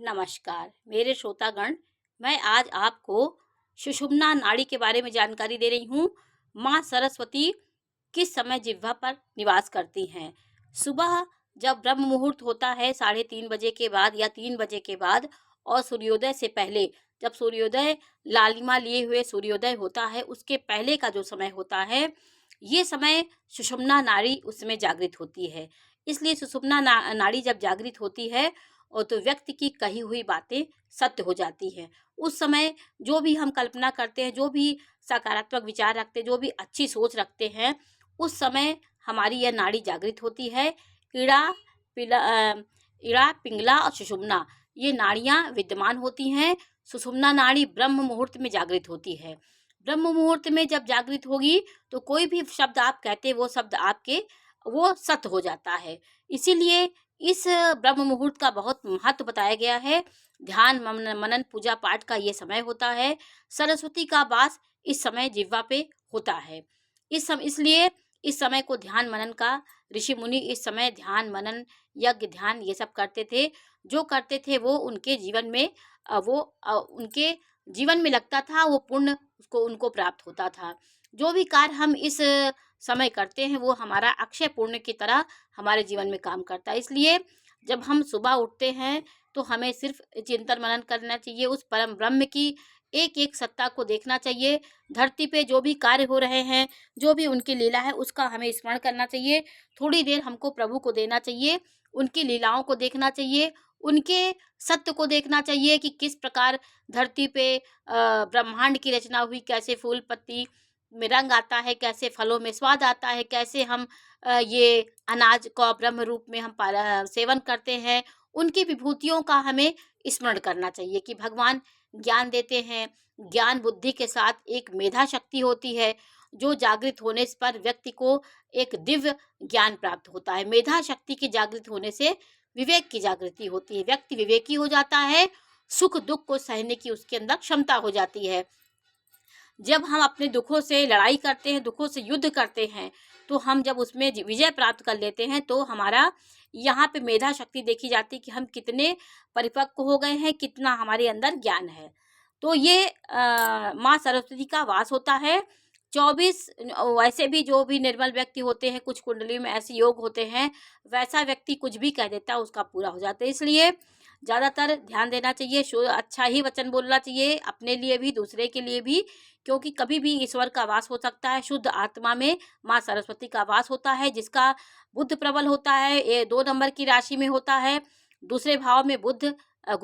नमस्कार मेरे श्रोतागण। मैं आज आपको सुषुम्ना नाड़ी के बारे में जानकारी दे रही हूँ। माँ सरस्वती किस समय जिह्वा पर निवास करती हैं? सुबह जब ब्रह्म मुहूर्त होता है 3:30 बजे के बाद या 3 बजे के बाद, और सूर्योदय से पहले, जब सूर्योदय लालिमा लिए हुए सूर्योदय होता है उसके पहले का जो समय होता है, ये समय सुषुम्ना नाड़ी उस समय जागृत होती है। इसलिए सुषुम्ना नाड़ी जब जागृत होती है और तो व्यक्ति की कही हुई बातें सत्य हो जाती हैं। उस समय जो भी हम कल्पना करते हैं, जो भी सकारात्मक विचार रखते हैं, जो भी अच्छी सोच रखते हैं, उस समय हमारी यह नाड़ी जागृत होती है। इड़ा पिला इड़ा, पिंगला और सुषुम्ना, ये नाड़ियाँ विद्यमान होती हैं। सुषुम्ना नाड़ी ब्रह्म मुहूर्त में जागृत होती है। ब्रह्म मुहूर्त में जब जागृत होगी तो कोई भी शब्द आप कहते वो शब्द आपके वो सत्य हो जाता है। इसीलिए इस ब्रह्म मुहूर्त का बहुत महत्व बताया गया है। ध्यान मनन पूजा पाठ का ये समय होता है। सरस्वती का वास इस समय जिह्वा पे होता है। इसलिए इस समय को ध्यान मनन का, ऋषि मुनि इस समय ध्यान मनन यज्ञ ध्यान ये सब करते थे। जो करते थे वो उनके जीवन में उनके जीवन में लगता था, वो पुण्य उसको उनको प्राप्त होता था। जो भी कार्य हम इस समय करते हैं वो हमारा अक्षय पुण्य की तरह हमारे जीवन में काम करता है। इसलिए जब हम सुबह उठते हैं तो हमें सिर्फ चिंतन मनन करना चाहिए, उस परम ब्रह्म की एक एक सत्ता को देखना चाहिए। धरती पे जो भी कार्य हो रहे हैं, जो भी उनकी लीला है, उसका हमें स्मरण करना चाहिए। थोड़ी देर हमको प्रभु को देना चाहिए, उनकी लीलाओं को देखना चाहिए, उनके सत्य को देखना चाहिए कि किस प्रकार धरती पे ब्रह्मांड की रचना हुई, कैसे फूल पत्ती में रंग आता है, कैसे फलों में स्वाद आता है, कैसे हम ये अनाज को ब्रह्म रूप में हम सेवन करते हैं। उनकी विभूतियों का हमें स्मरण करना चाहिए कि भगवान ज्ञान देते हैं। ज्ञान बुद्धि के साथ एक मेधा शक्ति होती है, जो जागृत होने पर व्यक्ति को एक दिव्य ज्ञान प्राप्त होता है। मेधा शक्ति के जागृत होने से विवेक की जागृति होती है, व्यक्ति विवेकी हो जाता है, सुख दुख को सहने की उसके अंदर क्षमता हो जाती है। जब हम अपने दुखों से लड़ाई करते हैं, दुखों से युद्ध करते हैं, तो हम जब उसमें विजय प्राप्त कर लेते हैं तो हमारा यहाँ पे मेधा शक्ति देखी जाती है कि हम कितने परिपक्व हो गए हैं, कितना हमारे अंदर ज्ञान है। तो ये माँ सरस्वती का वास होता है। 24 वैसे भी जो भी निर्मल व्यक्ति होते हैं, कुछ कुंडली में ऐसे योग होते हैं, वैसा व्यक्ति कुछ भी कह देता है उसका पूरा हो जाता है। इसलिए ज़्यादातर ध्यान देना चाहिए, अच्छा ही वचन बोलना चाहिए, अपने लिए भी दूसरे के लिए भी, क्योंकि कभी भी ईश्वर का वास हो सकता है। शुद्ध आत्मा में माँ सरस्वती का वास होता है, जिसका बुध प्रबल होता है, ये 2 नंबर की राशि में होता है। दूसरे भाव में बुध गुरु